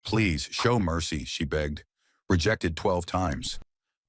Please, show mercy, she begged. Rejected 12 times.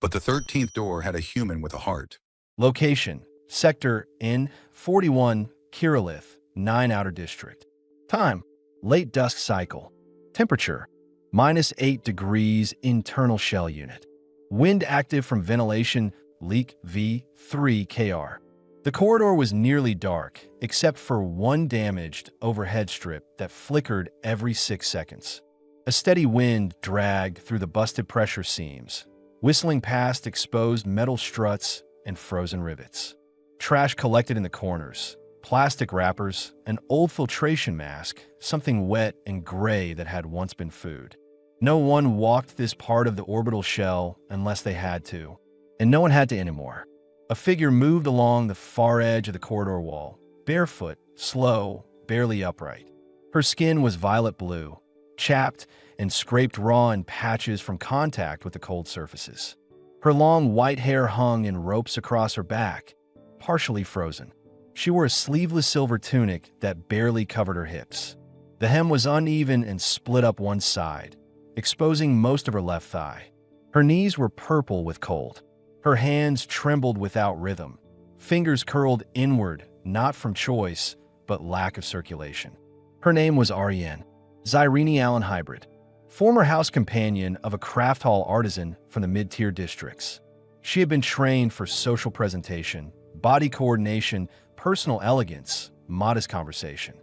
But the 13th door had a human with a heart. Location: Sector N41, Kirillith, 9 Outer District. Time: late dusk cycle. Temperature: -8 degrees internal shell unit. Wind active from ventilation, leak V3 KR. The corridor was nearly dark, except for one damaged overhead strip that flickered every 6 seconds. A steady wind dragged through the busted pressure seams, whistling past exposed metal struts and frozen rivets. Trash collected in the corners, plastic wrappers, an old filtration mask, something wet and gray that had once been food. No one walked this part of the orbital shell unless they had to, and no one had to anymore. A figure moved along the far edge of the corridor wall, barefoot, slow, barely upright. Her skin was violet blue, chapped and scraped raw in patches from contact with the cold surfaces. Her long white hair hung in ropes across her back, partially frozen. She wore a sleeveless silver tunic that barely covered her hips. The hem was uneven and split up one side, exposing most of her left thigh. Her knees were purple with cold. Her hands trembled without rhythm. Fingers curled inward, not from choice, but lack of circulation. Her name was Ariane, Zyrene Allen Hybrid, former house companion of a craft hall artisan from the mid-tier districts. She had been trained for social presentation, body coordination, personal elegance, modest conversation.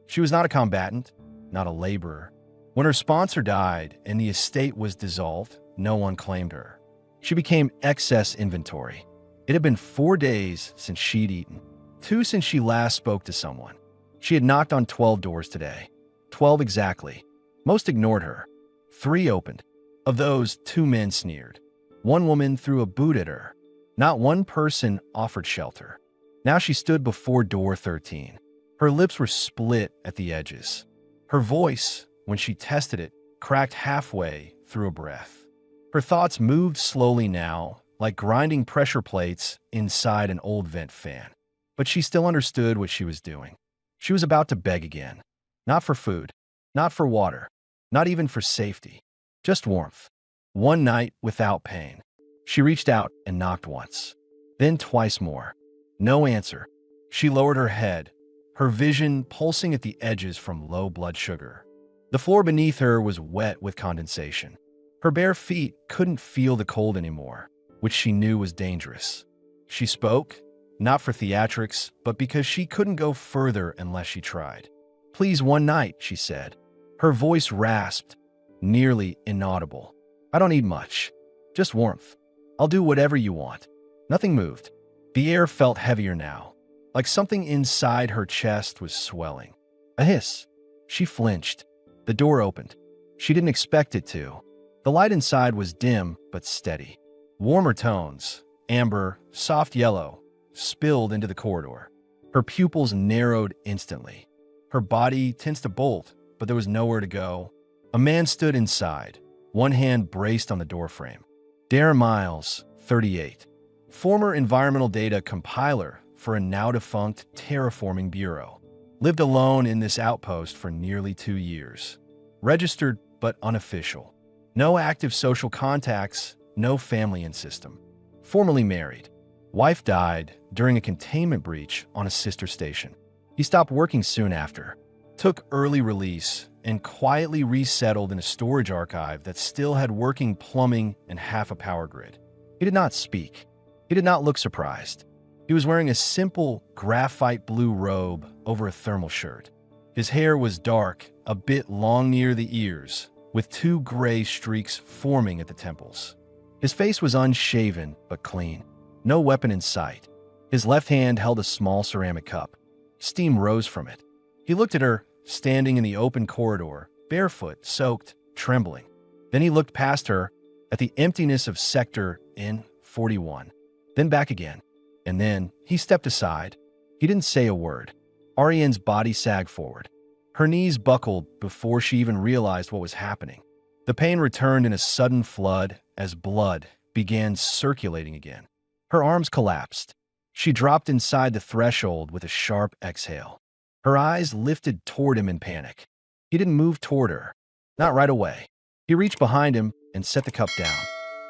She was not a combatant, not a laborer. When her sponsor died and the estate was dissolved, no one claimed her. She became excess inventory. It had been 4 days since she'd eaten, 2 since she last spoke to someone. She had knocked on 12 doors today. 12 exactly. Most ignored her. 3 opened. Of those, 2 men sneered. 1 woman threw a boot at her. Not one person offered shelter. Now she stood before door 13. Her lips were split at the edges. Her voice, when she tested it, cracked halfway through a breath. Her thoughts moved slowly now, like grinding pressure plates inside an old vent fan. But she still understood what she was doing. She was about to beg again. Not for food, not for water, not even for safety. Just warmth. One night without pain. She reached out and knocked once. Then twice more. No answer. She lowered her head, her vision pulsing at the edges from low blood sugar. The floor beneath her was wet with condensation. Her bare feet couldn't feel the cold anymore, which she knew was dangerous. She spoke, not for theatrics, but because she couldn't go further unless she tried. "Please, one night," she said. Her voice rasped, nearly inaudible. "I don't need much. Just warmth. I'll do whatever you want." Nothing moved. The air felt heavier now, like something inside her chest was swelling. A hiss. She flinched. The door opened. She didn't expect it to. The light inside was dim but steady. Warmer tones, amber, soft yellow, spilled into the corridor. Her pupils narrowed instantly. Her body tensed to bolt, but there was nowhere to go. A man stood inside, one hand braced on the doorframe. Darren Miles, 38. Former environmental data compiler for a now-defunct terraforming bureau. Lived alone in this outpost for nearly 2 years. Registered but unofficial. No active social contacts, no family in system. Formerly married. Wife died during a containment breach on a sister station. He stopped working soon after. Took early release and quietly resettled in a storage archive that still had working plumbing and half a power grid. He did not speak. He did not look surprised. He was wearing a simple graphite blue robe over a thermal shirt. His hair was dark, a bit long near the ears, with 2 gray streaks forming at the temples. His face was unshaven but clean. No weapon in sight. His left hand held a small ceramic cup. Steam rose from it. He looked at her, standing in the open corridor, barefoot, soaked, trembling. Then he looked past her, at the emptiness of Sector N41. Then back again. And then he stepped aside. He didn't say a word. Ariane's body sagged forward. Her knees buckled before she even realized what was happening. The pain returned in a sudden flood as blood began circulating again. Her arms collapsed. She dropped inside the threshold with a sharp exhale. Her eyes lifted toward him in panic. He didn't move toward her. Not right away. He reached behind him and set the cup down.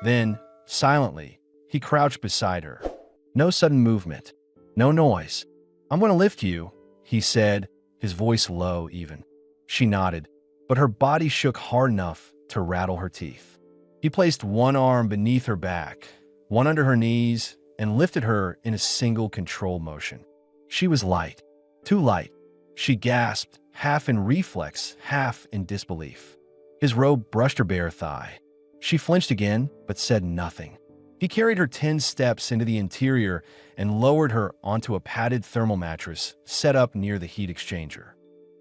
Then, silently, he crouched beside her. No sudden movement. No noise. "I'm going to lift you," he said, his voice low even. She nodded, but her body shook hard enough to rattle her teeth. He placed one arm beneath her back, one under her knees, and lifted her in a single control motion. She was light. Too light. She gasped, half in reflex, half in disbelief. His robe brushed her bare thigh. She flinched again, but said nothing. He carried her 10 steps into the interior and lowered her onto a padded thermal mattress set up near the heat exchanger.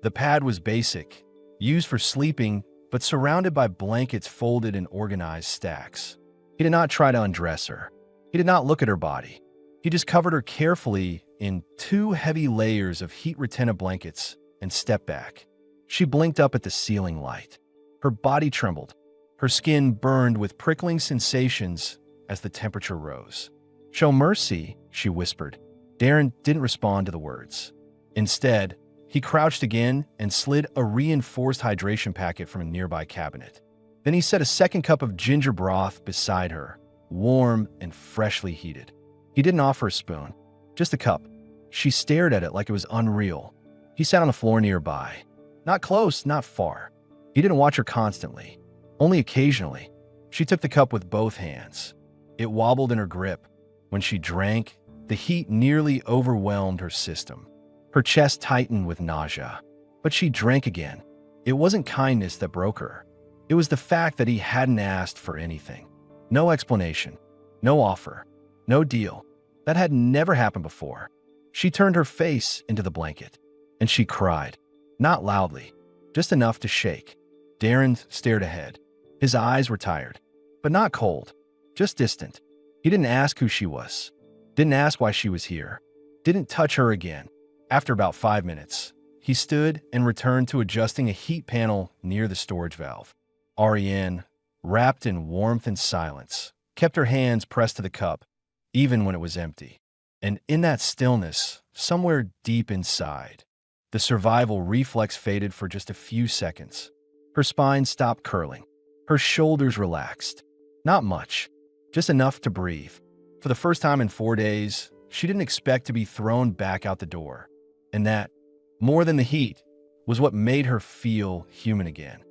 The pad was basic, used for sleeping, but surrounded by blankets folded in organized stacks. He did not try to undress her. He did not look at her body. He just covered her carefully in 2 heavy layers of heat-retentive blankets and stepped back. She blinked up at the ceiling light. Her body trembled. Her skin burned with prickling sensations as the temperature rose. "Show mercy," she whispered. Darren didn't respond to the words. Instead, he crouched again and slid a reinforced hydration packet from a nearby cabinet. Then he set a second cup of ginger broth beside her, warm and freshly heated. He didn't offer a spoon, just a cup. She stared at it like it was unreal. He sat on the floor nearby. Not close, not far. He didn't watch her constantly, only occasionally. She took the cup with both hands. It wobbled in her grip. When she drank, the heat nearly overwhelmed her system. Her chest tightened with nausea. But she drank again. It wasn't kindness that broke her. It was the fact that he hadn't asked for anything. No explanation. No offer. No deal. That had never happened before. She turned her face into the blanket, and she cried. Not loudly, just enough to shake. Darren stared ahead. His eyes were tired, but not cold, just distant. He didn't ask who she was. Didn't ask why she was here. Didn't touch her again. After about 5 minutes, he stood and returned to adjusting a heat panel near the storage valve. Ariane, wrapped in warmth and silence, kept her hands pressed to the cup, even when it was empty. And in that stillness, somewhere deep inside, the survival reflex faded for just a few seconds. Her spine stopped curling. Her shoulders relaxed. Not much, just enough to breathe. For the first time in 4 days, she didn't expect to be thrown back out the door. And that, more than the heat, was what made her feel human again.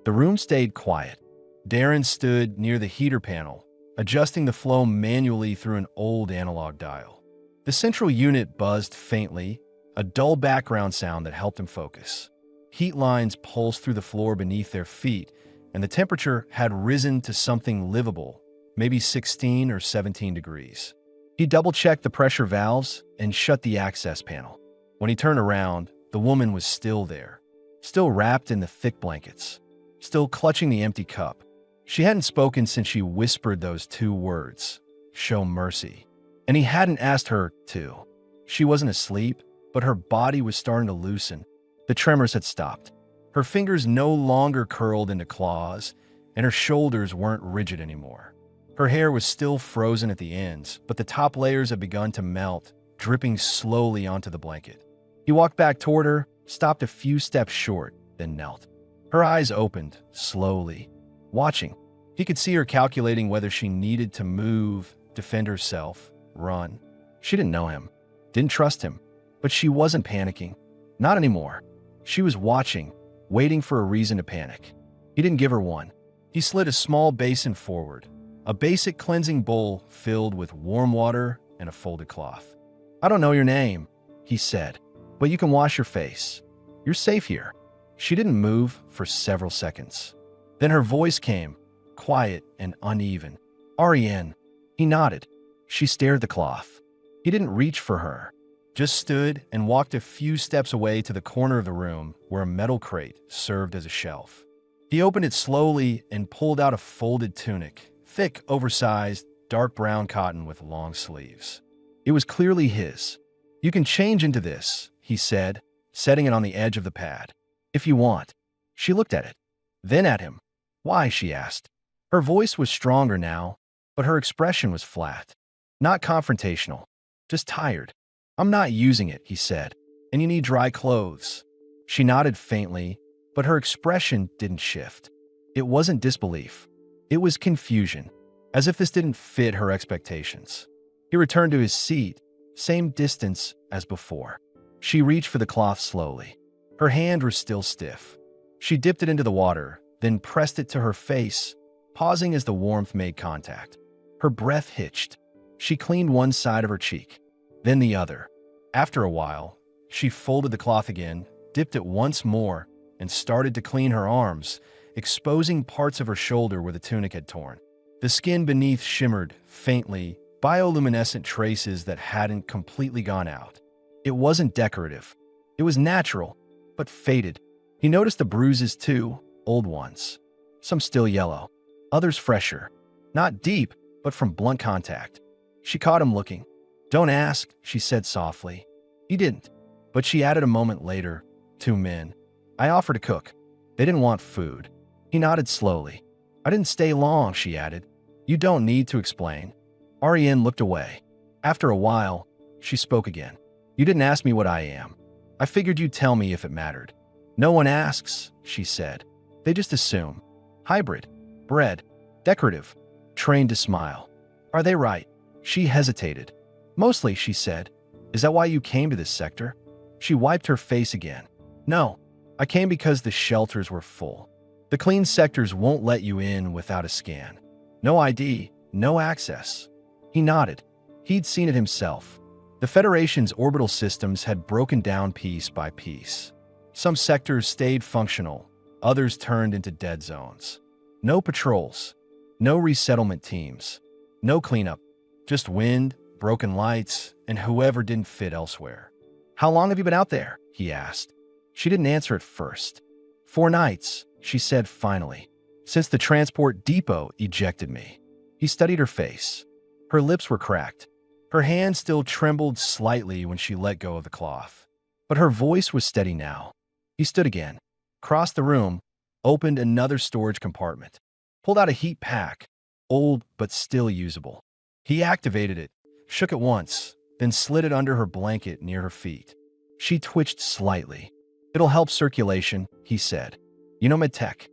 The room stayed quiet. Darren stood near the heater panel, adjusting the flow manually through an old analog dial. The central unit buzzed faintly, a dull background sound that helped him focus. Heat lines pulsed through the floor beneath their feet, and the temperature had risen to something livable, maybe 16 or 17 degrees. He double-checked the pressure valves and shut the access panel. When he turned around, the woman was still there, still wrapped in the thick blankets, still clutching the empty cup. She hadn't spoken since she whispered those 2 words, "Show mercy." And he hadn't asked her to. She wasn't asleep, but her body was starting to loosen. The tremors had stopped. Her fingers no longer curled into claws, and her shoulders weren't rigid anymore. Her hair was still frozen at the ends, but the top layers had begun to melt, dripping slowly onto the blanket. He walked back toward her, stopped a few steps short, then knelt. Her eyes opened, slowly, watching. He could see her calculating whether she needed to move, defend herself, run. She didn't know him, didn't trust him, but she wasn't panicking. Not anymore. She was watching, waiting for a reason to panic. He didn't give her one. He slid a small basin forward, a basic cleansing bowl filled with warm water and a folded cloth. "I don't know your name," he said, "but you can wash your face. You're safe here." She didn't move for several seconds. Then her voice came, quiet and uneven. "Ariane." He nodded. She stared at the cloth. He didn't reach for her, just stood and walked a few steps away to the corner of the room where a metal crate served as a shelf. He opened it slowly and pulled out a folded tunic, thick, oversized, dark brown cotton with long sleeves. It was clearly his. "You can change into this," he said, setting it on the edge of the pad. "If you want." She looked at it, then at him. "Why?" she asked. Her voice was stronger now, but her expression was flat. Not confrontational, just tired. "I'm not using it," he said, "and you need dry clothes." She nodded faintly, but her expression didn't shift. It wasn't disbelief. It was confusion, as if this didn't fit her expectations. He returned to his seat, same distance as before. She reached for the cloth slowly. Her hand was still stiff. She dipped it into the water, then pressed it to her face, pausing as the warmth made contact. Her breath hitched. She cleaned one side of her cheek, then the other. After a while, she folded the cloth again, dipped it once more, and started to clean her arms, exposing parts of her shoulder where the tunic had torn. The skin beneath shimmered faintly, bioluminescent traces that hadn't completely gone out. It wasn't decorative. It was natural, but faded. He noticed the bruises too, old ones. Some still yellow, others fresher. Not deep, but from blunt contact. She caught him looking. "Don't ask," she said softly. He didn't, but she added a moment later, "Two men. I offered to cook. They didn't want food." He nodded slowly. "I didn't stay long," she added. "You don't need to explain." Ariane looked away. After a while, she spoke again. "You didn't ask me what I am. I figured you'd tell me if it mattered." "No one asks," she said. "They just assume. Hybrid. Bred. Decorative. Trained to smile." "Are they right?" She hesitated. "Mostly," she said. "Is that why you came to this sector?" She wiped her face again. "No. I came because the shelters were full. The clean sectors won't let you in without a scan. No ID, no access." He nodded. He'd seen it himself. The Federation's orbital systems had broken down piece by piece. Some sectors stayed functional, others turned into dead zones. No patrols, no resettlement teams, no cleanup, just wind, broken lights, and whoever didn't fit elsewhere. "How long have you been out there?" he asked. She didn't answer at first. 4 nights, she said finally. "Since the transport depot ejected me." He studied her face. Her lips were cracked. Her hand still trembled slightly when she let go of the cloth. But her voice was steady now. He stood again, crossed the room, opened another storage compartment, pulled out a heat pack, old but still usable. He activated it, shook it once, then slid it under her blanket near her feet. She twitched slightly. "It'll help circulation," he said. "You know medtech.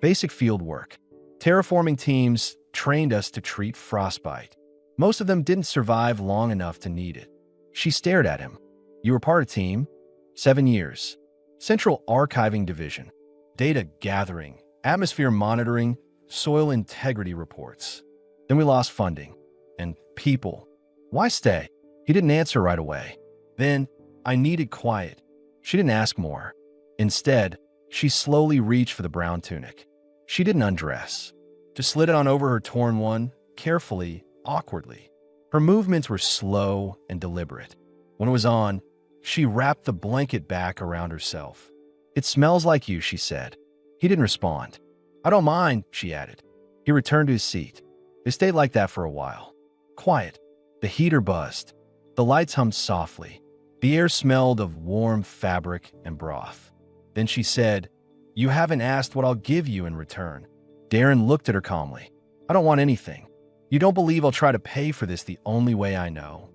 Basic field work. Terraforming teams trained us to treat frostbite. Most of them didn't survive long enough to need it." She stared at him. "You were part of team?" 7 years. Central Archiving Division. Data gathering, atmosphere monitoring, soil integrity reports. Then we lost funding. And people. "Why stay?" He didn't answer right away. Then, "I needed quiet." She didn't ask more. Instead, she slowly reached for the brown tunic. She didn't undress. Just slid it on over her torn one, carefully, awkwardly. Her movements were slow and deliberate. When it was on, she wrapped the blanket back around herself. "It smells like you," she said. He didn't respond. "I don't mind," she added. He returned to his seat. They stayed like that for a while. Quiet. The heater buzzed. The lights hummed softly. The air smelled of warm fabric and broth. Then she said, "You haven't asked what I'll give you in return." Darren looked at her calmly. "I don't want anything. You don't believe I'll try to pay for this the only way I know.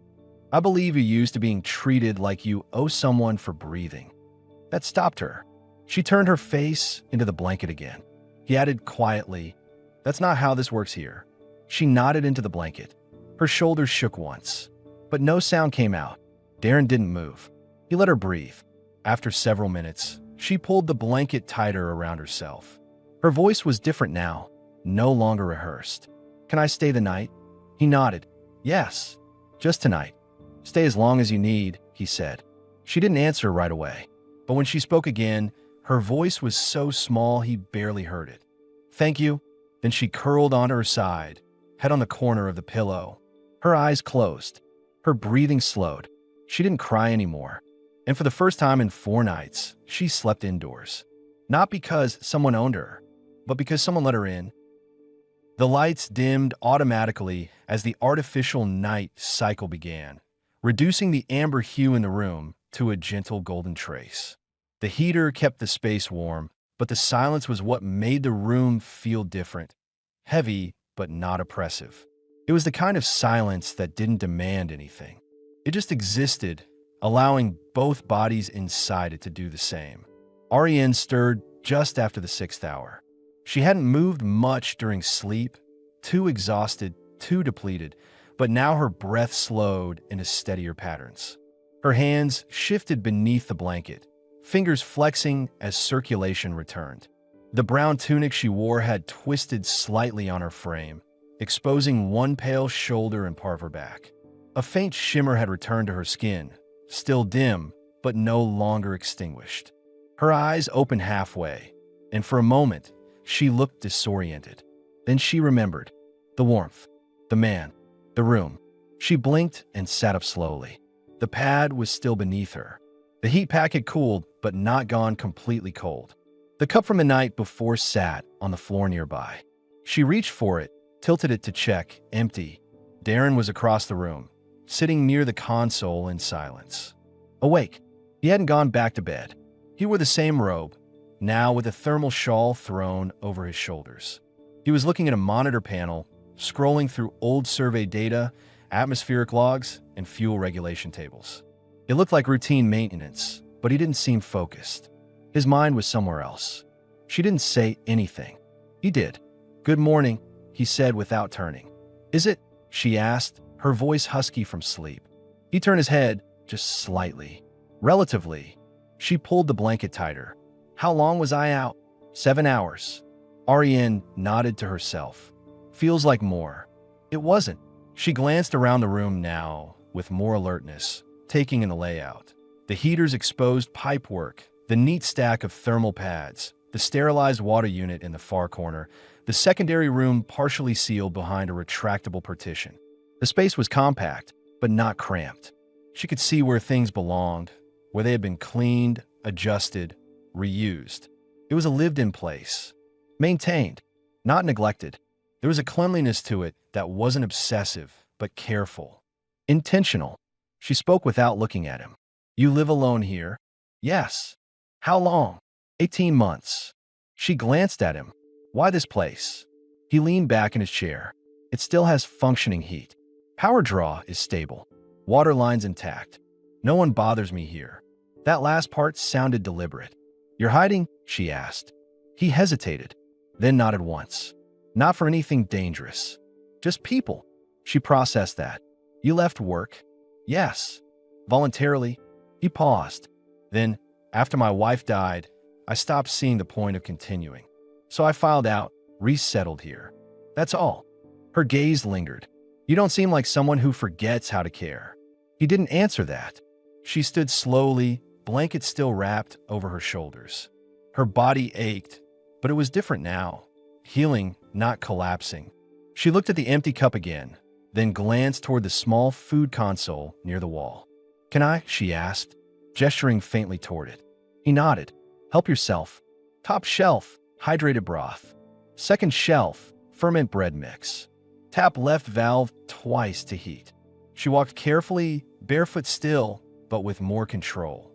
I believe you're used to being treated like you owe someone for breathing." That stopped her. She turned her face into the blanket again. He added quietly, "That's not how this works here." She nodded into the blanket. Her shoulders shook once, but no sound came out. Darren didn't move. He let her breathe. After several minutes, she pulled the blanket tighter around herself. Her voice was different now, no longer rehearsed. "Can I stay the night?" He nodded. "Yes, just tonight. Stay as long as you need," he said. She didn't answer right away, but when she spoke again, her voice was so small he barely heard it. "Thank you." Then she curled onto her side, head on the corner of the pillow. Her eyes closed. Her breathing slowed. She didn't cry anymore. And for the first time in 4 nights, she slept indoors. Not because someone owned her, but because someone let her in. The lights dimmed automatically as the artificial night cycle began, reducing the amber hue in the room to a gentle golden trace. The heater kept the space warm, but the silence was what made the room feel different. Heavy, but not oppressive. It was the kind of silence that didn't demand anything. It just existed, allowing both bodies inside it to do the same. Ariane stirred just after the 6th hour. She hadn't moved much during sleep, too exhausted, too depleted, but now her breath slowed into steadier patterns. Her hands shifted beneath the blanket, fingers flexing as circulation returned. The brown tunic she wore had twisted slightly on her frame, exposing one pale shoulder and part of her back. A faint shimmer had returned to her skin, still dim, but no longer extinguished. Her eyes opened halfway, and for a moment, she looked disoriented. Then she remembered. The warmth, the man, the room. She blinked and sat up slowly. The pad was still beneath her. The heat pack had cooled, but not gone completely cold. The cup from the night before sat on the floor nearby. She reached for it, tilted it to check, empty. Darren was across the room, sitting near the console in silence. Awake. He hadn't gone back to bed. He wore the same robe, now with a thermal shawl thrown over his shoulders. He was looking at a monitor panel, scrolling through old survey data, atmospheric logs, and fuel regulation tables. It looked like routine maintenance, but he didn't seem focused. His mind was somewhere else. She didn't say anything. He did. "Good morning," he said without turning. "Is it?" she asked, her voice husky from sleep. He turned his head, just slightly. Relatively. She pulled the blanket tighter. "How long was I out?" 7 hours. Ariane nodded to herself. "Feels like more." It wasn't. She glanced around the room now, with more alertness, taking in the layout. The heater's exposed pipework, the neat stack of thermal pads, the sterilized water unit in the far corner, the secondary room partially sealed behind a retractable partition. The space was compact, but not cramped. She could see where things belonged, where they had been cleaned, adjusted, reused. It was a lived-in place. Maintained, not neglected. There was a cleanliness to it that wasn't obsessive, but careful. Intentional. She spoke without looking at him. "You live alone here?" "Yes." "How long?" 18 months. She glanced at him. "Why this place?" He leaned back in his chair. "It still has functioning heat. Power draw is stable. Water lines intact. No one bothers me here." That last part sounded deliberate. "You're hiding?" she asked. He hesitated, then nodded once. "Not for anything dangerous. Just people." She processed that. "You left work?" "Yes." "Voluntarily?" He paused. Then, "After my wife died, I stopped seeing the point of continuing. So I filed out, resettled here. That's all." Her gaze lingered. "You don't seem like someone who forgets how to care." He didn't answer that. She stood slowly, blanket still wrapped over her shoulders. Her body ached, but it was different now. Healing, not collapsing. She looked at the empty cup again, then glanced toward the small food console near the wall. "Can I?" she asked, gesturing faintly toward it. He nodded. "Help yourself. Top shelf, hydrated broth. Second shelf, ferment bread mix. Tap left valve twice to heat." She walked carefully, barefoot still, but with more control.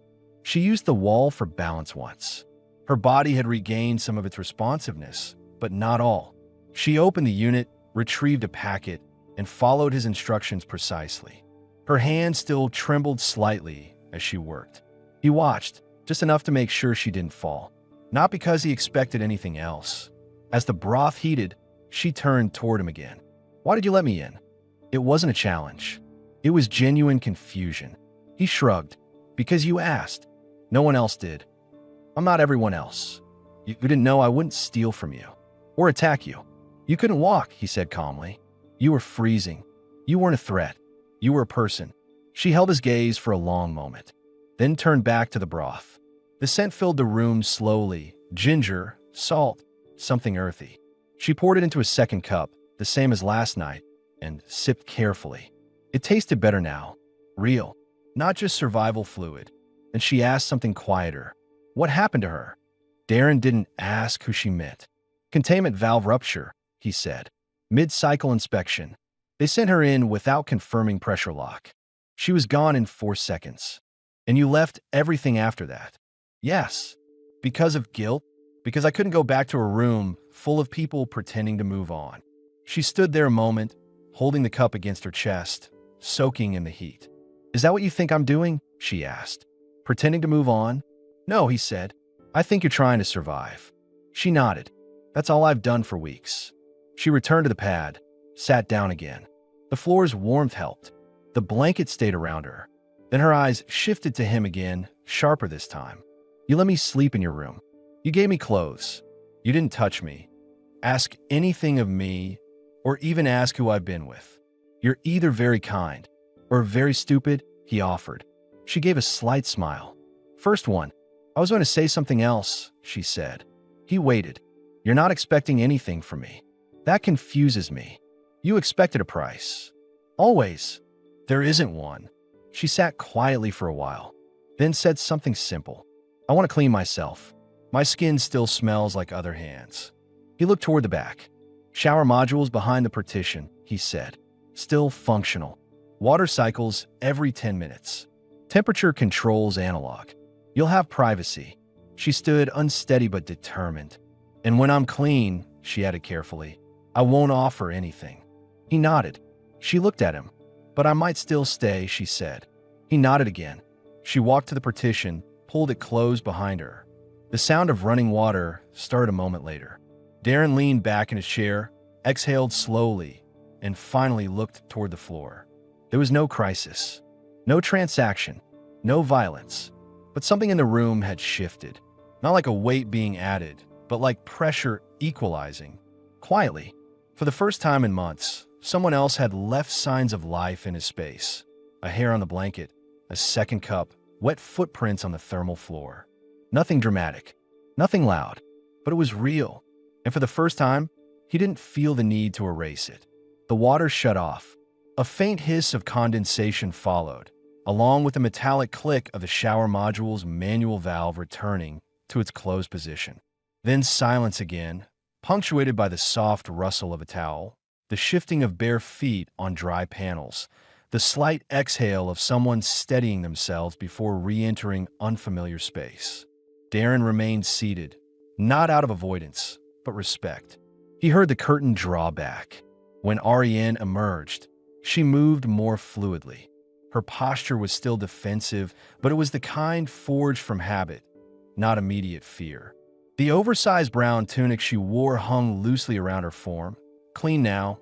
She used the wall for balance once. Her body had regained some of its responsiveness, but not all. She opened the unit, retrieved a packet, and followed his instructions precisely. Her hand still trembled slightly as she worked. He watched, just enough to make sure she didn't fall. Not because he expected anything else. As the broth heated, she turned toward him again. "Why did you let me in?" It wasn't a challenge. It was genuine confusion. He shrugged. "Because you asked. No one else did. I'm not everyone else. You didn't know I wouldn't steal from you. Or attack you. You couldn't walk," he said calmly. "You were freezing. You weren't a threat. You were a person." She held his gaze for a long moment, then turned back to the broth. The scent filled the room slowly. Ginger, salt, something earthy. She poured it into a second cup, the same as last night, and sipped carefully. It tasted better now. Real. Not just survival fluid. And she asked something quieter. What happened to her? Darren didn't ask who she meant. "Containment valve rupture," he said. "Mid-cycle inspection. They sent her in without confirming pressure lock. She was gone in 4 seconds. And you left everything after that." "Yes." "Because of guilt? Because I couldn't go back to a room full of people pretending to move on." She stood there a moment, holding the cup against her chest, soaking in the heat. "Is that what you think I'm doing?" she asked. "Pretending to move on?" "No," he said. "I think you're trying to survive." She nodded. That's all I've done for weeks. She returned to the pad, sat down again. The floor's warmth helped. The blanket stayed around her. Then her eyes shifted to him again, sharper this time. You let me sleep in your room. You gave me clothes. You didn't touch me, ask anything of me, or even ask who I've been with. You're either very kind or very stupid, he offered. She gave a slight smile. First one. I was going to say something else, she said. He waited. You're not expecting anything from me. That confuses me. You expected a price. Always. There isn't one. She sat quietly for a while, then said something simple. I want to clean myself. My skin still smells like other hands. He looked toward the back. Shower modules behind the partition, he said. Still functional. Water cycles every 10 minutes. Temperature controls analog. You'll have privacy. She stood unsteady but determined. And when I'm clean, she added carefully, I won't offer anything. He nodded. She looked at him. But I might still stay, she said. He nodded again. She walked to the partition, pulled it closed behind her. The sound of running water started a moment later. Darren leaned back in his chair, exhaled slowly, and finally looked toward the floor. There was no crisis, no transaction, no violence, but something in the room had shifted. Not like a weight being added, but like pressure equalizing. Quietly, for the first time in months, someone else had left signs of life in his space. A hair on the blanket, a second cup, wet footprints on the thermal floor. Nothing dramatic, nothing loud, but it was real. And for the first time, he didn't feel the need to erase it. The water shut off. A faint hiss of condensation followed, along with the metallic click of the shower module's manual valve returning to its closed position. Then silence again, punctuated by the soft rustle of a towel, the shifting of bare feet on dry panels, the slight exhale of someone steadying themselves before re-entering unfamiliar space. Darren remained seated, not out of avoidance, but respect. He heard the curtain draw back. When Ariane emerged, she moved more fluidly. Her posture was still defensive, but it was the kind forged from habit, not immediate fear. The oversized brown tunic she wore hung loosely around her form, clean now,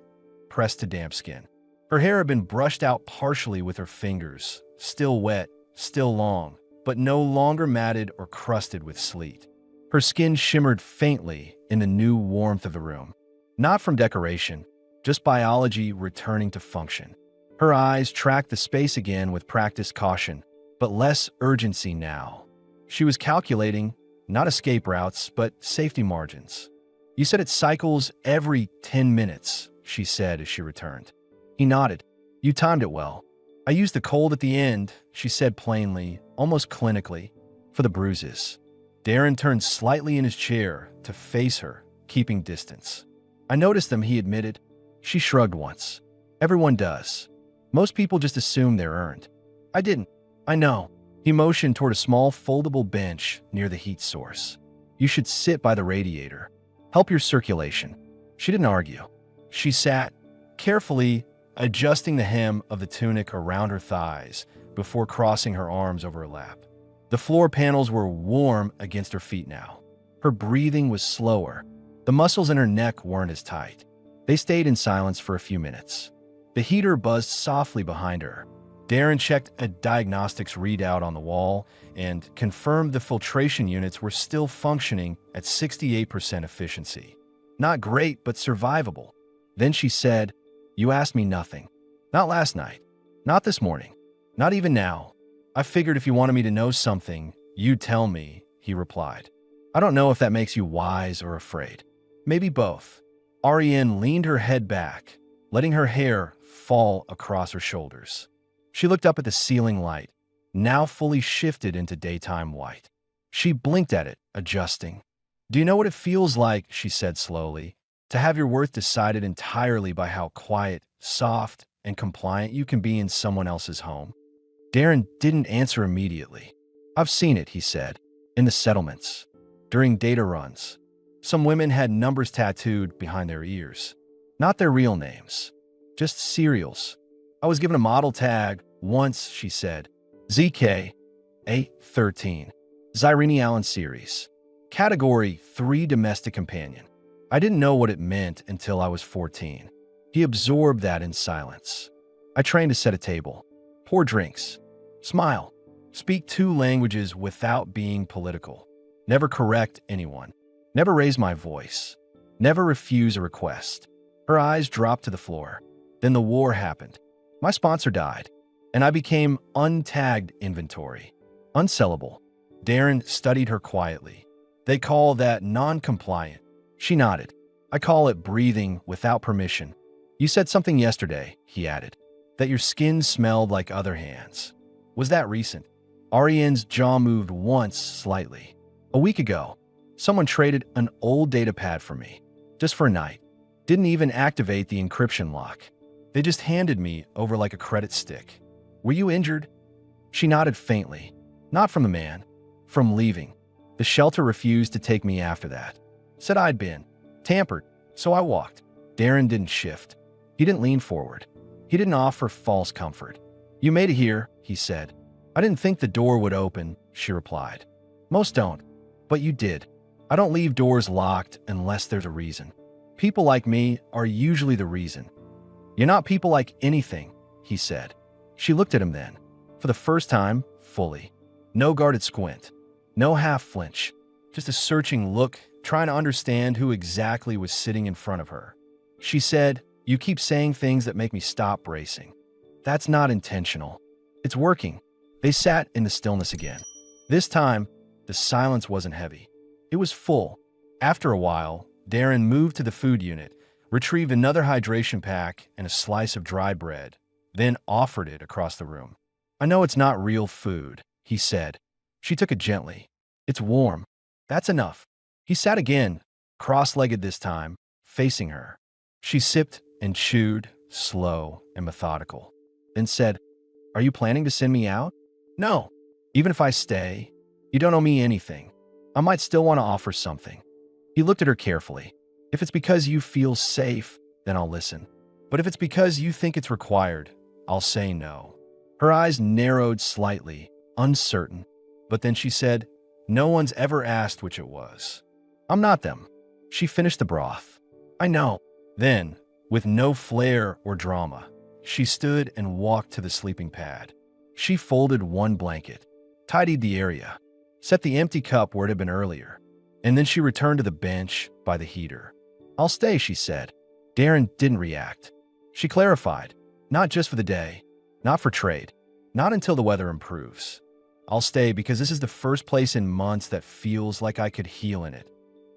pressed to damp skin. Her hair had been brushed out partially with her fingers, still wet, still long, but no longer matted or crusted with sleet. Her skin shimmered faintly in the new warmth of the room. Not from decoration, just biology returning to function. Her eyes tracked the space again with practiced caution, but less urgency now. She was calculating, not escape routes, but safety margins. You said it cycles every 10 minutes, she said as she returned. He nodded. You timed it well. I used the cold at the end, she said plainly, almost clinically, for the bruises. Darren turned slightly in his chair to face her, keeping distance. I noticed them, he admitted. She shrugged once. Everyone does. Most people just assume they're earned. I didn't. I know. He motioned toward a small foldable bench near the heat source. You should sit by the radiator. Help your circulation. She didn't argue. She sat, carefully adjusting the hem of the tunic around her thighs before crossing her arms over her lap. The floor panels were warm against her feet now. Her breathing was slower. The muscles in her neck weren't as tight. They stayed in silence for a few minutes. The heater buzzed softly behind her. Darren checked a diagnostics readout on the wall and confirmed the filtration units were still functioning at 68% efficiency. Not great, but survivable. Then she said, You asked me nothing. Not last night. Not this morning. Not even now. I figured if you wanted me to know something, you'd tell me, he replied. I don't know if that makes you wise or afraid. Maybe both. Ariane leaned her head back, letting her hair fall across her shoulders. She looked up at the ceiling light, now fully shifted into daytime white. She blinked at it, adjusting. Do you know what it feels like, she said slowly, to have your worth decided entirely by how quiet, soft, and compliant you can be in someone else's home? Darren didn't answer immediately. I've seen it, he said, in the settlements. During data runs, some women had numbers tattooed behind their ears. Not their real names, just serials. I was given a model tag once, she said. ZK A13. Zyrene Allen series. Category 3 domestic companion. I didn't know what it meant until I was 14. He absorbed that in silence. I trained to set a table, pour drinks, smile, speak two languages without being political, never correct anyone, never raise my voice, never refuse a request. Her eyes dropped to the floor. Then the war happened. My sponsor died, and I became untagged inventory, unsellable. Darren studied her quietly. They call that non-compliant. She nodded. I call it breathing without permission. You said something yesterday, he added, that your skin smelled like other hands. Was that recent? Ariane's jaw moved once slightly. A week ago, someone traded an old data pad for me, just for a night. Didn't even activate the encryption lock. They just handed me over like a credit stick. Were you injured? She nodded faintly. Not from the man. From leaving. The shelter refused to take me after that. Said I'd been tampered, so I walked. Darren didn't shift. He didn't lean forward. He didn't offer false comfort. You made it here, he said. I didn't think the door would open, she replied. Most don't, but you did. I don't leave doors locked unless there's a reason. People like me are usually the reason. You're not people like anything, he said. She looked at him then, for the first time, fully. No guarded squint. No half flinch. Just a searching look, trying to understand who exactly was sitting in front of her. She said, you keep saying things that make me stop bracing. That's not intentional. It's working. They sat in the stillness again. This time, the silence wasn't heavy. It was full. After a while, Darren moved to the food unit, retrieved another hydration pack and a slice of dry bread, then offered it across the room. I know it's not real food, he said. She took it gently. It's warm. That's enough. He sat again, cross-legged this time, facing her. She sipped and chewed, slow and methodical, then said, Are you planning to send me out? No. Even if I stay, you don't owe me anything. I might still want to offer something. He looked at her carefully. If it's because you feel safe, then I'll listen. But if it's because you think it's required, I'll say no. Her eyes narrowed slightly, uncertain. But then she said, No one's ever asked which it was. I'm not them. She finished the broth. I know. Then, with no flair or drama, she stood and walked to the sleeping pad. She folded one blanket, tidied the area, set the empty cup where it had been earlier, and then she returned to the bench by the heater. I'll stay, she said. Darren didn't react. She clarified, not just for the day, not for trade, not until the weather improves. I'll stay because this is the first place in months that feels like I could heal in it.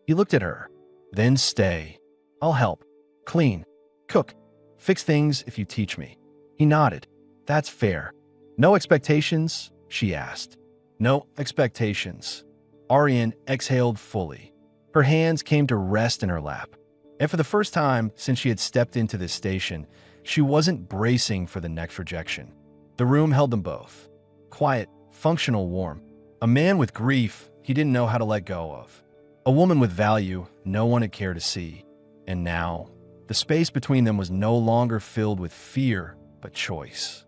He looked at her. Then stay. I'll help. Clean. Cook. Fix things if you teach me. He nodded. That's fair. No expectations? She asked. No expectations. Ariane exhaled fully. Her hands came to rest in her lap. And for the first time since she had stepped into this station, she wasn't bracing for the next rejection. The room held them both. Quiet, functional, warm. A man with grief he didn't know how to let go of. A woman with value no one had cared to see. And now, the space between them was no longer filled with fear, but choice.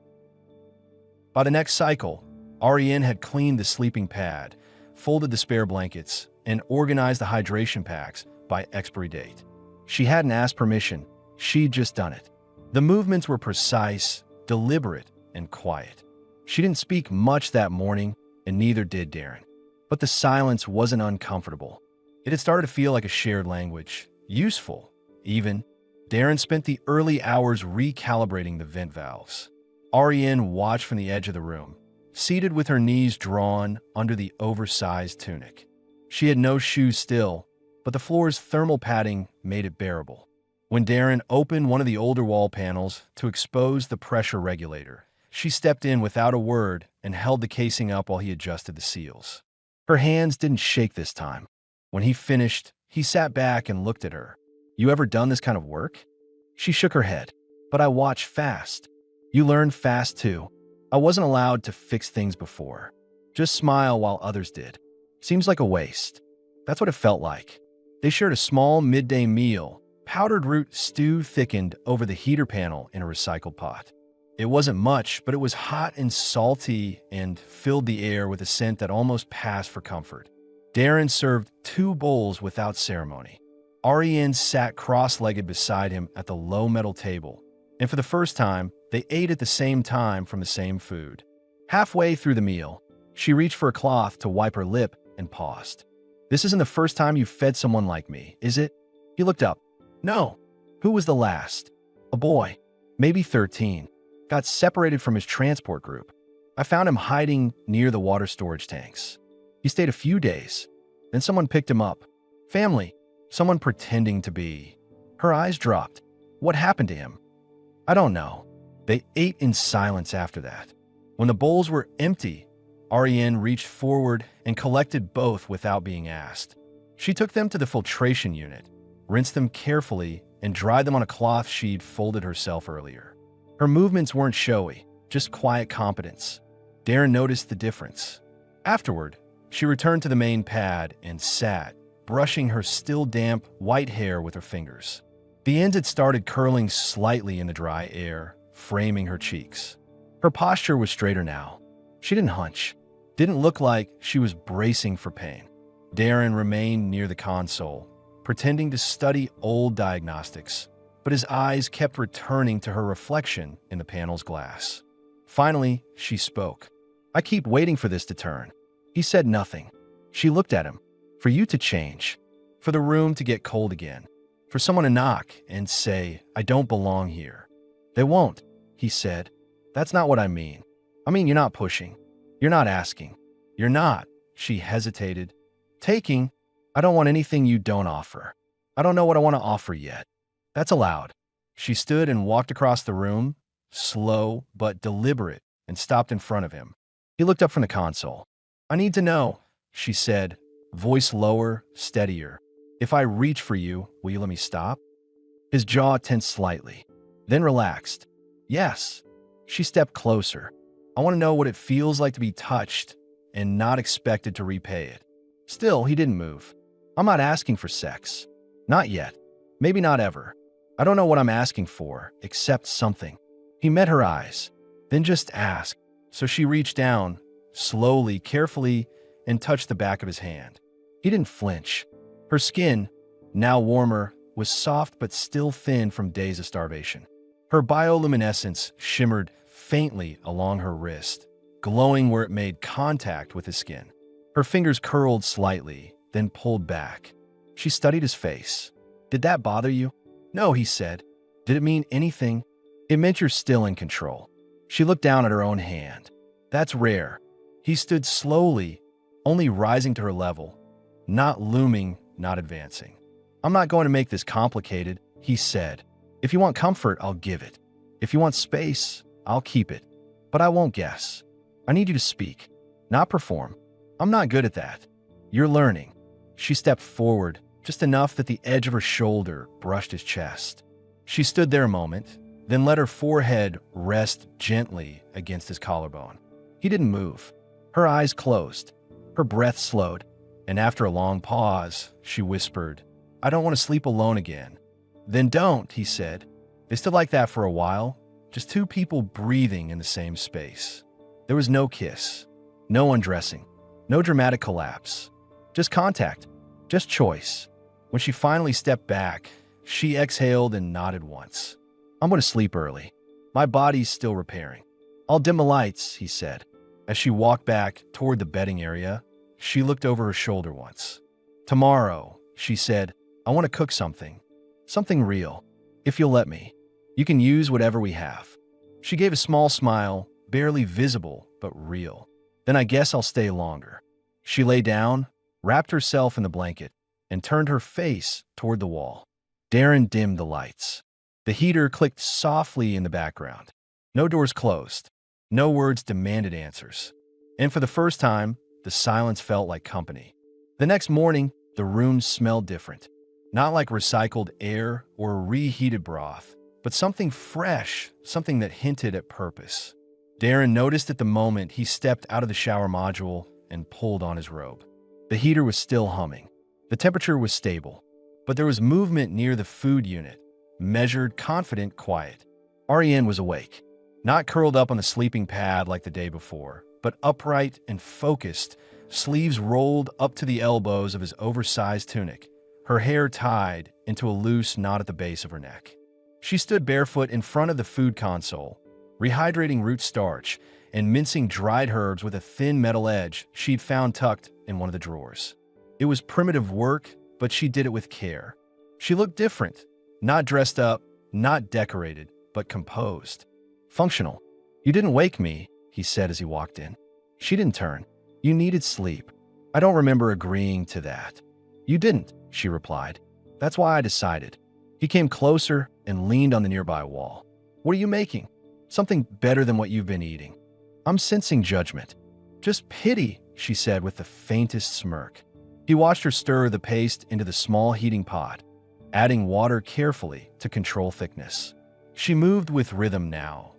By the next cycle, Ariane had cleaned the sleeping pad, folded the spare blankets, and organized the hydration packs by expiry date. She hadn't asked permission, she'd just done it. The movements were precise, deliberate, and quiet. She didn't speak much that morning, and neither did Darren. But the silence wasn't uncomfortable. It had started to feel like a shared language, useful, even. Darren spent the early hours recalibrating the vent valves. Ariane watched from the edge of the room, seated with her knees drawn under the oversized tunic. She had no shoes still, but the floor's thermal padding made it bearable. When Darren opened one of the older wall panels to expose the pressure regulator, she stepped in without a word and held the casing up while he adjusted the seals. Her hands didn't shake this time. When he finished, he sat back and looked at her. You ever done this kind of work? She shook her head. But I watch fast. You learn fast too. I wasn't allowed to fix things before. Just smile while others did. Seems like a waste. That's what it felt like. They shared a small midday meal, powdered root stew thickened over the heater panel in a recycled pot. It wasn't much, but it was hot and salty and filled the air with a scent that almost passed for comfort. Darren served 2 bowls without ceremony. Ariane sat cross-legged beside him at the low metal table, and for the first time, they ate at the same time from the same food. Halfway through the meal, she reached for a cloth to wipe her lip and paused. "This isn't the first time you've fed someone like me, is it?" He looked up. "No." "Who was the last?" "A boy, maybe 13. Got separated from his transport group. I found him hiding near the water storage tanks. He stayed a few days. Then someone picked him up. Family. Someone pretending to be." Her eyes dropped. "What happened to him?" "I don't know." They ate in silence after that. When the bowls were empty, Ariane reached forward and collected both without being asked. She took them to the filtration unit, rinsed them carefully, and dried them on a cloth she'd folded herself earlier. Her movements weren't showy, just quiet competence. Darren noticed the difference. Afterward, she returned to the main pad and sat, brushing her still damp, white hair with her fingers. The ends had started curling slightly in the dry air, framing her cheeks. Her posture was straighter now. She didn't hunch. Didn't look like she was bracing for pain. Darren remained near the console, pretending to study old diagnostics, but his eyes kept returning to her reflection in the panel's glass. Finally, she spoke. "I keep waiting for this to turn." He said nothing. She looked at him. "For you to change. For the room to get cold again. For someone to knock and say, 'I don't belong here.'" "They won't," he said. "That's not what I mean. I mean, you're not pushing. You're not asking. You're not," she hesitated, "taking. I don't want anything you don't offer. I don't know what I want to offer yet." "That's allowed." She stood and walked across the room, slow but deliberate, and stopped in front of him. He looked up from the console. "I need to know," she said, voice lower, steadier. "If I reach for you, will you let me stop?" His jaw tensed slightly, then relaxed. "Yes." She stepped closer. "I want to know what it feels like to be touched and not expected to repay it." Still, he didn't move. "I'm not asking for sex. Not yet. Maybe not ever. I don't know what I'm asking for, except something." He met her eyes, then just asked. So she reached down, slowly, carefully, and touched the back of his hand. He didn't flinch. Her skin, now warmer, was soft but still thin from days of starvation. Her bioluminescence shimmered faintly along her wrist, glowing where it made contact with his skin. Her fingers curled slightly, then pulled back. She studied his face. "Did that bother you?" "No," he said. "Did it mean anything?" "It meant you're still in control." She looked down at her own hand. "That's rare." He stood slowly, only rising to her level, not looming, not advancing. "I'm not going to make this complicated," he said. "If you want comfort, I'll give it. If you want space, I'll keep it. But I won't guess. I need you to speak, not perform. I'm not good at that. You're learning." She stepped forward, just enough that the edge of her shoulder brushed his chest. She stood there a moment, then let her forehead rest gently against his collarbone. He didn't move. Her eyes closed. Her breath slowed, and after a long pause, she whispered, "I don't want to sleep alone again." "Then don't," he said. They stood like that for a while, just two people breathing in the same space. There was no kiss, no undressing, no dramatic collapse. Just contact, just choice. When she finally stepped back, she exhaled and nodded once. "I'm going to sleep early. My body's still repairing." "I'll dim the lights," he said. As she walked back toward the bedding area, she looked over her shoulder once. "Tomorrow," she said, "I want to cook something. Something real. If you'll let me. You can use whatever we have." She gave a small smile, barely visible, but real. "Then I guess I'll stay longer." She lay down, wrapped herself in the blanket, and turned her face toward the wall. Darren dimmed the lights. The heater clicked softly in the background. No doors closed. No words demanded answers. And for the first time, the silence felt like company. The next morning, the room smelled different. Not like recycled air or reheated broth, but something fresh, something that hinted at purpose. Darren noticed at the moment he stepped out of the shower module and pulled on his robe. The heater was still humming. The temperature was stable, but there was movement near the food unit, measured, confident, quiet. Ariane was awake, not curled up on the sleeping pad like the day before, but upright and focused, sleeves rolled up to the elbows of his oversized tunic, her hair tied into a loose knot at the base of her neck. She stood barefoot in front of the food console, rehydrating root starch and mincing dried herbs with a thin metal edge she'd found tucked in one of the drawers. It was primitive work, but she did it with care. She looked different, not dressed up, not decorated, but composed. Functional. "You didn't wake me," he said as he walked in. She didn't turn. "You needed sleep." "I don't remember agreeing to that." "You didn't," she replied. "That's why I decided." He came closer and leaned on the nearby wall. "What are you making?" "Something better than what you've been eating." "I'm sensing judgment." "Just pity," she said with the faintest smirk. He watched her stir the paste into the small heating pot, adding water carefully to control thickness. She moved with rhythm now,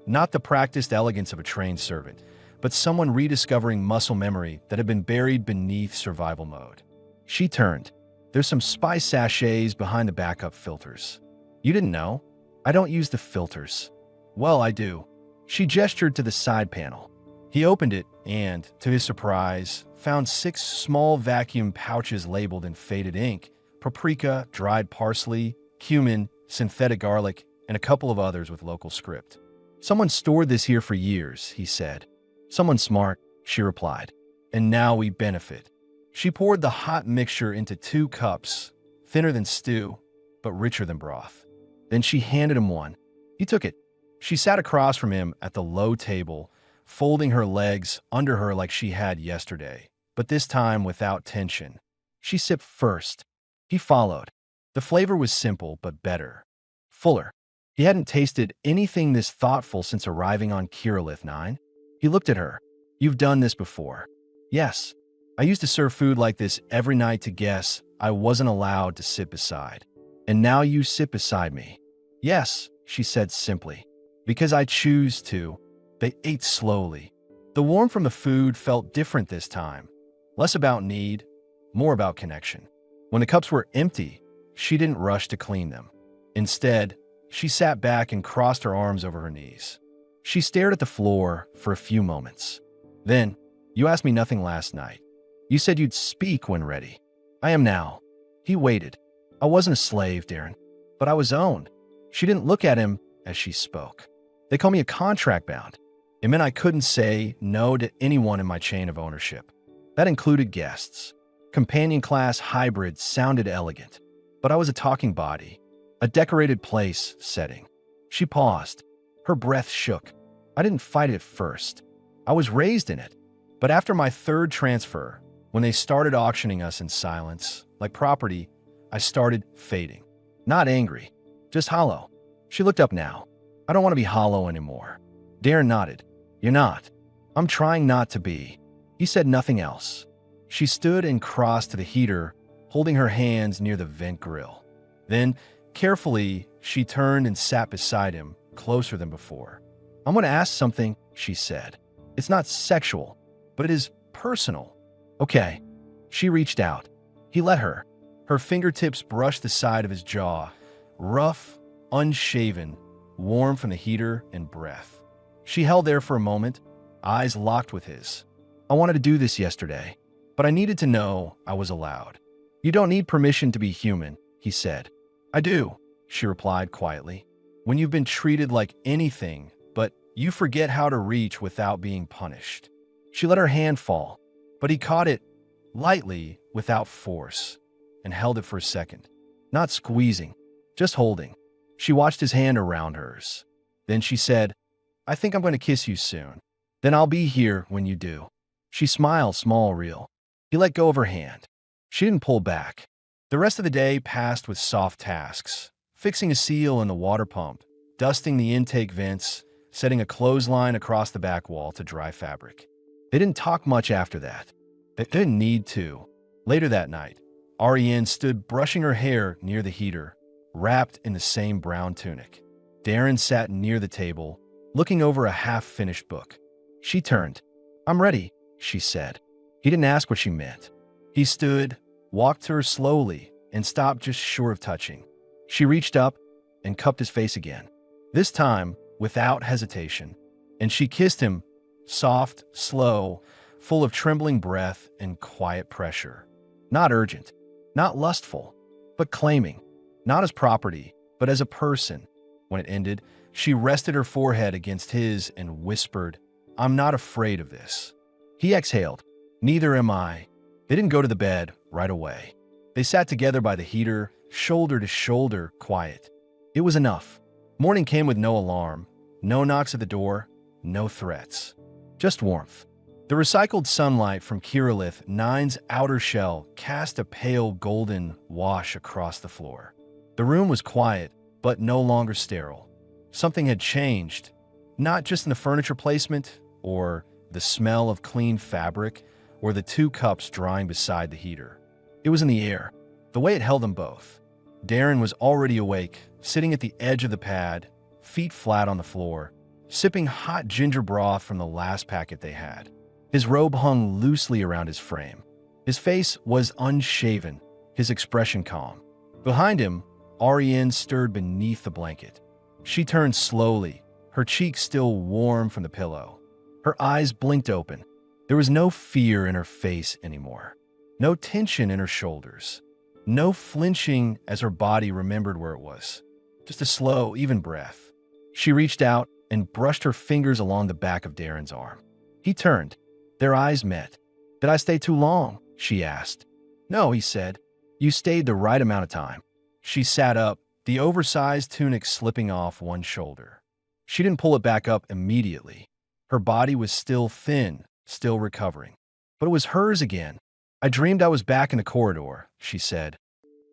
not the practiced elegance of a trained servant, but someone rediscovering muscle memory that had been buried beneath survival mode. She turned. "There's some spice sachets behind the backup filters." "You didn't know?" "I don't use the filters." "Well, I do." She gestured to the side panel. He opened it and, to his surprise, found 6 small vacuum pouches labeled in faded ink: paprika, dried parsley, cumin, synthetic garlic, and a couple of others with local script. "Someone stored this here for years," he said. "Someone smart," she replied. "And now we benefit." She poured the hot mixture into 2 cups, thinner than stew, but richer than broth. Then she handed him one. He took it. She sat across from him at the low table, folding her legs under her like she had yesterday, but this time without tension. She sipped first. He followed. The flavor was simple but better. Fuller. He hadn't tasted anything this thoughtful since arriving on Kirillith 9. He looked at her. "You've done this before." "Yes. I used to serve food like this every night to guests I wasn't allowed to sit beside. And now you sit beside me." "Yes," she said simply. "Because I choose to." They ate slowly. The warmth from the food felt different this time. Less about need, more about connection. When the cups were empty, she didn't rush to clean them. Instead, she sat back and crossed her arms over her knees. She stared at the floor for a few moments. Then, "You asked me nothing last night. You said you'd speak when ready." "I am now." He waited. "I wasn't a slave, Darren, but I was owned." She didn't look at him as she spoke. "They call me a contract bound." It meant I couldn't say no to anyone in my chain of ownership. That included guests. Companion class hybrid sounded elegant, but I was a talking body, a decorated place setting. She paused. Her breath shook. I didn't fight it at first. I was raised in it. But after my 3rd transfer, when they started auctioning us in silence, like property, I started fading. Not angry, just hollow. She looked up now. "I don't want to be hollow anymore." Darren nodded. "You're not." "I'm trying not to be." He said nothing else. She stood and crossed to the heater, holding her hands near the vent grill. Then, carefully, she turned and sat beside him, closer than before. "I'm going to ask something," she said. "It's not sexual, but it is personal." "Okay." She reached out. He let her. Her fingertips brushed the side of his jaw, rough, unshaven, warm from the heater and breath. She held there for a moment, eyes locked with his. "I wanted to do this yesterday, but I needed to know I was allowed." "You don't need permission to be human," he said. "I do," she replied quietly. "When you've been treated like anything, but you forget how to reach without being punished." She let her hand fall, but he caught it lightly, without force, and held it for a second. Not squeezing, just holding. She watched his hand around hers. Then she said, "I think I'm going to kiss you soon. Then I'll be here when you do." She smiled, small, real. He let go of her hand. She didn't pull back. The rest of the day passed with soft tasks: fixing a seal in the water pump, dusting the intake vents, setting a clothesline across the back wall to dry fabric. They didn't talk much after that. They didn't need to. Later that night, Ariane stood brushing her hair near the heater, wrapped in the same brown tunic. Darren sat near the table, looking over a half-finished book. She turned. "I'm ready," she said. He didn't ask what she meant. He stood, walked to her slowly, and stopped just short of touching. She reached up and cupped his face again, this time without hesitation, and she kissed him, soft, slow, full of trembling breath and quiet pressure. Not urgent, not lustful, but claiming. Not as property, but as a person. When it ended, she rested her forehead against his and whispered, "I'm not afraid of this." He exhaled. "Neither am I." They didn't go to the bed right away. They sat together by the heater, shoulder to shoulder, quiet. It was enough. Morning came with no alarm, no knocks at the door, no threats. Just warmth. The recycled sunlight from Kirillith 9's outer shell cast a pale golden wash across the floor. The room was quiet, but no longer sterile. Something had changed, not just in the furniture placement, or the smell of clean fabric, or the 2 cups drying beside the heater. It was in the air, the way it held them both. Darren was already awake, sitting at the edge of the pad, feet flat on the floor, sipping hot ginger broth from the last packet they had. His robe hung loosely around his frame. His face was unshaven, his expression calm. Behind him, Ariane stirred beneath the blanket. She turned slowly, her cheeks still warm from the pillow. Her eyes blinked open. There was no fear in her face anymore, no tension in her shoulders, no flinching as her body remembered where it was. Just a slow, even breath. She reached out and brushed her fingers along the back of Darren's arm. He turned. Their eyes met. "Did I stay too long?" she asked. "No," he said. "You stayed the right amount of time." She sat up, the oversized tunic slipping off one shoulder. She didn't pull it back up immediately. Her body was still thin, still recovering. But it was hers again. "I dreamed I was back in the corridor," she said,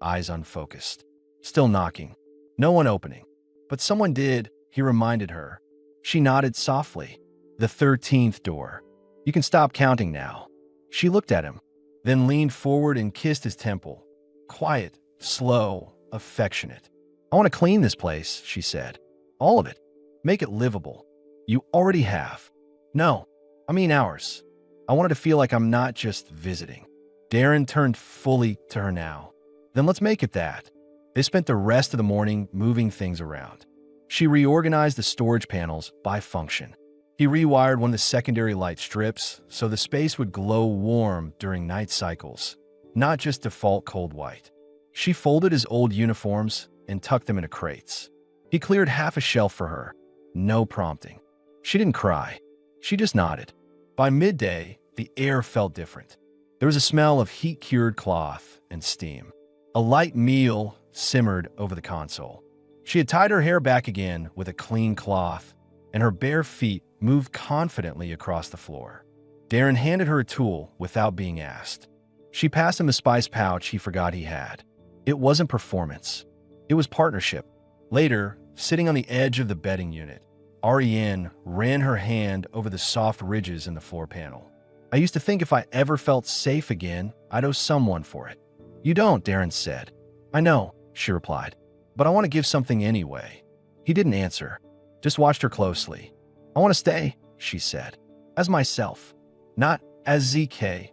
eyes unfocused. Still knocking. No one opening. "But someone did," he reminded her. She nodded softly. "The 13th door. You can stop counting now." She looked at him, then leaned forward and kissed his temple. Quiet, slow, affectionate. "I want to clean this place," she said. "All of it. Make it livable." "You already have." "No, I mean ours. I wanted to feel like I'm not just visiting." Darren turned fully to her now. "Then let's make it that." They spent the rest of the morning moving things around. She reorganized the storage panels by function. He rewired one of the secondary light strips so the space would glow warm during night cycles, not just default cold white. She folded his old uniforms and tucked them into crates. He cleared half a shelf for her. No prompting. She didn't cry. She just nodded. By midday, the air felt different. There was a smell of heat-cured cloth and steam. A light meal simmered over the console. She had tied her hair back again with a clean cloth, and her bare feet moved confidently across the floor. Darren handed her a tool without being asked. She passed him a spice pouch he forgot he had. It wasn't performance. It was partnership. Later, sitting on the edge of the bedding unit, Ariane ran her hand over the soft ridges in the floor panel. "I used to think if I ever felt safe again, I'd owe someone for it." "You don't," Darren said. "I know," she replied. "But I want to give something anyway." He didn't answer, just watched her closely. "I want to stay," she said, "as myself, not as ZK,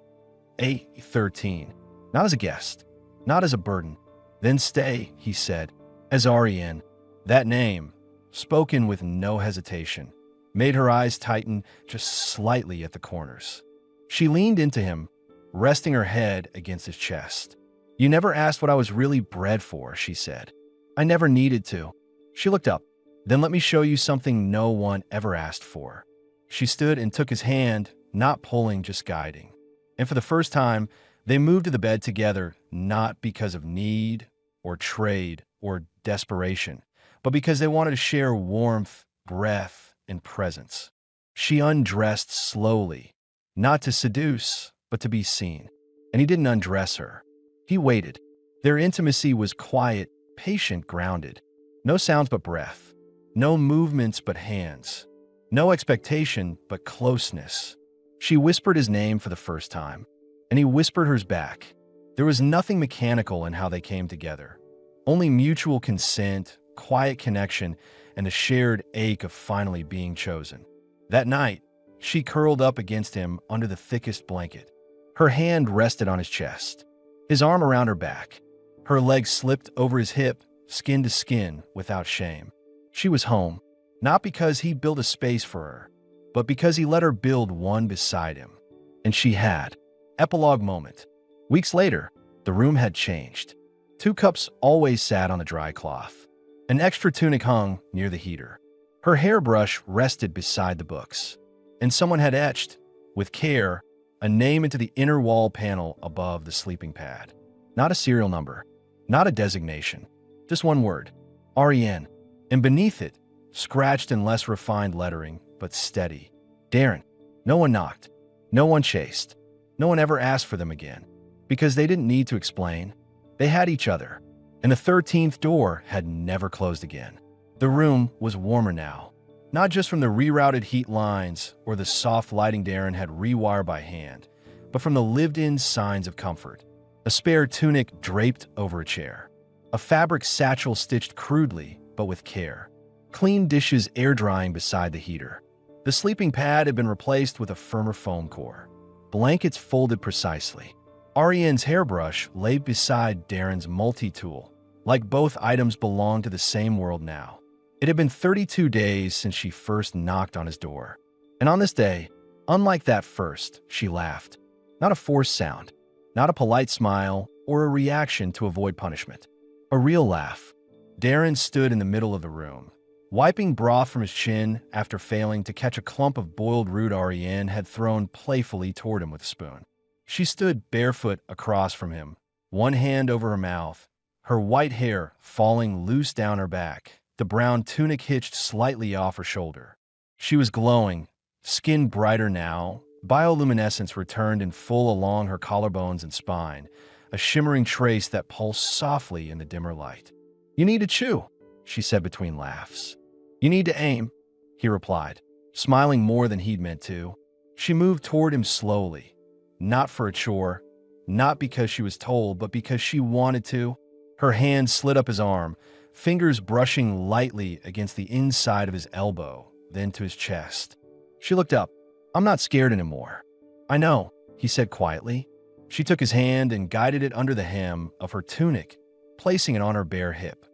A13, not as a guest, not as a burden." "Then stay," he said, as Ariane. That name, spoken with no hesitation, made her eyes tighten just slightly at the corners. She leaned into him, resting her head against his chest. "You never asked what I was really bred for," she said. "I never needed to." She looked up. "Then let me show you something no one ever asked for." She stood and took his hand, not pulling, just guiding. And for the first time, they moved to the bed together, not because of need or trade or desperation, but because they wanted to share warmth, breath, and presence. She undressed slowly, not to seduce, but to be seen. And he didn't undress her. He waited. Their intimacy was quiet, patient, grounded. No sounds but breath. No movements but hands. No expectation but closeness. She whispered his name for the first time, and he whispered hers back. There was nothing mechanical in how they came together. Only mutual consent, quiet connection, and the shared ache of finally being chosen. That night, she curled up against him under the thickest blanket. Her hand rested on his chest, his arm around her back. Her legs slipped over his hip, skin to skin, without shame. She was home, not because he built a space for her, but because he let her build one beside him. And she had. Epilogue moment. Weeks later, the room had changed. 2 cups always sat on the dry cloth. An extra tunic hung near the heater. Her hairbrush rested beside the books. And someone had etched, with care, a name into the inner wall panel above the sleeping pad. Not a serial number, not a designation, just one word, REN. And beneath it, scratched in less refined lettering, but steady, Darren. No one knocked. No one chased. No one ever asked for them again. Because they didn't need to explain. They had each other. And the 13th door had never closed again. The room was warmer now. Not just from the rerouted heat lines or the soft lighting Darren had rewired by hand, but from the lived-in signs of comfort. A spare tunic draped over a chair. A fabric satchel stitched crudely, but with care. Clean dishes air-drying beside the heater. The sleeping pad had been replaced with a firmer foam core. Blankets folded precisely. Ariane's hairbrush lay beside Darren's multi-tool, like both items belonged to the same world now. It had been 32 days since she first knocked on his door. And on this day, unlike that first, she laughed. Not a forced sound, not a polite smile or a reaction to avoid punishment. A real laugh. Darren stood in the middle of the room, wiping broth from his chin after failing to catch a clump of boiled root Ariane had thrown playfully toward him with a spoon. She stood barefoot across from him, one hand over her mouth, her white hair falling loose down her back, the brown tunic hitched slightly off her shoulder. She was glowing, skin brighter now, bioluminescence returned in full along her collarbones and spine, a shimmering trace that pulsed softly in the dimmer light. "You need to chew," she said between laughs. "You need to aim," he replied, smiling more than he'd meant to. She moved toward him slowly, not for a chore, not because she was told, but because she wanted to. Her hand slid up his arm, fingers brushing lightly against the inside of his elbow, then to his chest. She looked up. "I'm not scared anymore." "I know," he said quietly. She took his hand and guided it under the hem of her tunic, placing it on her bare hip.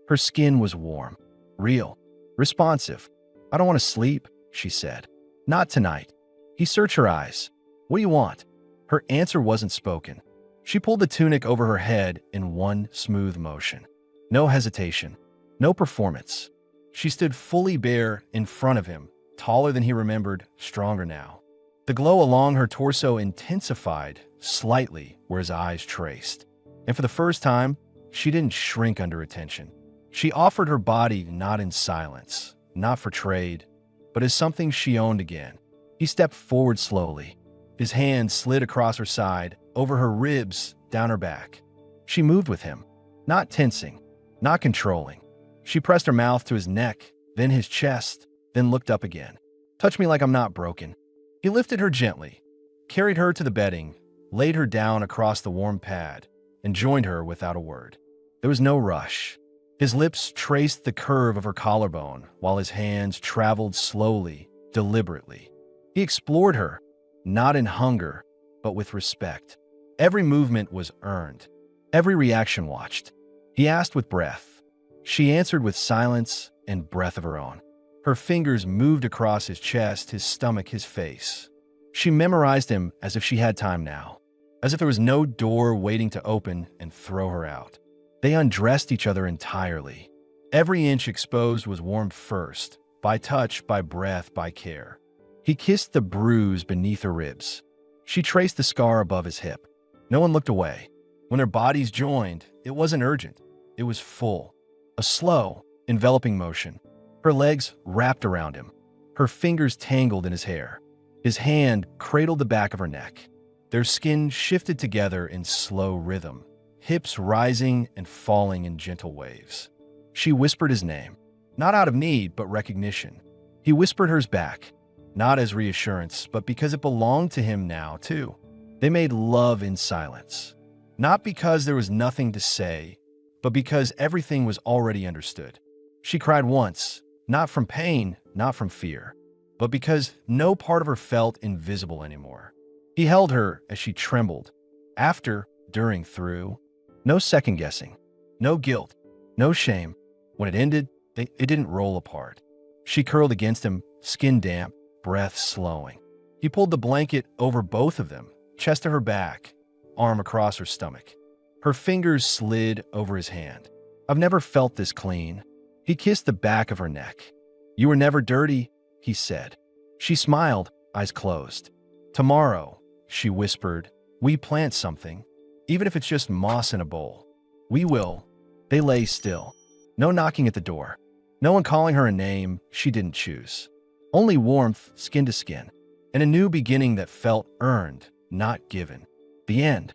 Her skin was warm, real, responsive. "I don't want to sleep," she said. "Not tonight." He searched her eyes. "What do you want?" Her answer wasn't spoken. She pulled the tunic over her head in one smooth motion. No hesitation, no performance. She stood fully bare in front of him, taller than he remembered, stronger now. The glow along her torso intensified slightly where his eyes traced. And for the first time, she didn't shrink under attention. She offered her body not in silence, not for trade, but as something she owned again. He stepped forward slowly. His hand slid across her side, over her ribs, down her back. She moved with him, not tensing, not controlling. She pressed her mouth to his neck, then his chest, then looked up again. "Touch me like I'm not broken." He lifted her gently, carried her to the bedding, laid her down across the warm pad, and joined her without a word. There was no rush. His lips traced the curve of her collarbone while his hands traveled slowly, deliberately. He explored her, not in hunger, but with respect. Every movement was earned. Every reaction watched. He asked with breath. She answered with silence and breath of her own. Her fingers moved across his chest, his stomach, his face. She memorized him as if she had time now, as if there was no door waiting to open and throw her out. They undressed each other entirely. Every inch exposed was warmed first, by touch, by breath, by care. He kissed the bruise beneath her ribs. She traced the scar above his hip. No one looked away. When their bodies joined, it wasn't urgent. It was full. A slow, enveloping motion. Her legs wrapped around him. Her fingers tangled in his hair. His hand cradled the back of her neck. Their skin shifted together in slow rhythm, hips rising and falling in gentle waves. She whispered his name, not out of need, but recognition. He whispered hers back, not as reassurance, but because it belonged to him now, too. They made love in silence, not because there was nothing to say, but because everything was already understood. She cried once, not from pain, not from fear, but because no part of her felt invisible anymore. He held her as she trembled, after, during, through. No second-guessing, no guilt, no shame. When it ended, it didn't roll apart. She curled against him, skin damp, breath slowing. He pulled the blanket over both of them, chest to her back, arm across her stomach. Her fingers slid over his hand. I've never felt this clean. He kissed the back of her neck. You were never dirty, he said. She smiled, eyes closed. Tomorrow, she whispered, we plant something, even if it's just moss in a bowl. We will. They lay still. No knocking at the door. No one calling her a name she didn't choose. Only warmth, skin to skin, and a new beginning that felt earned, not given. The end.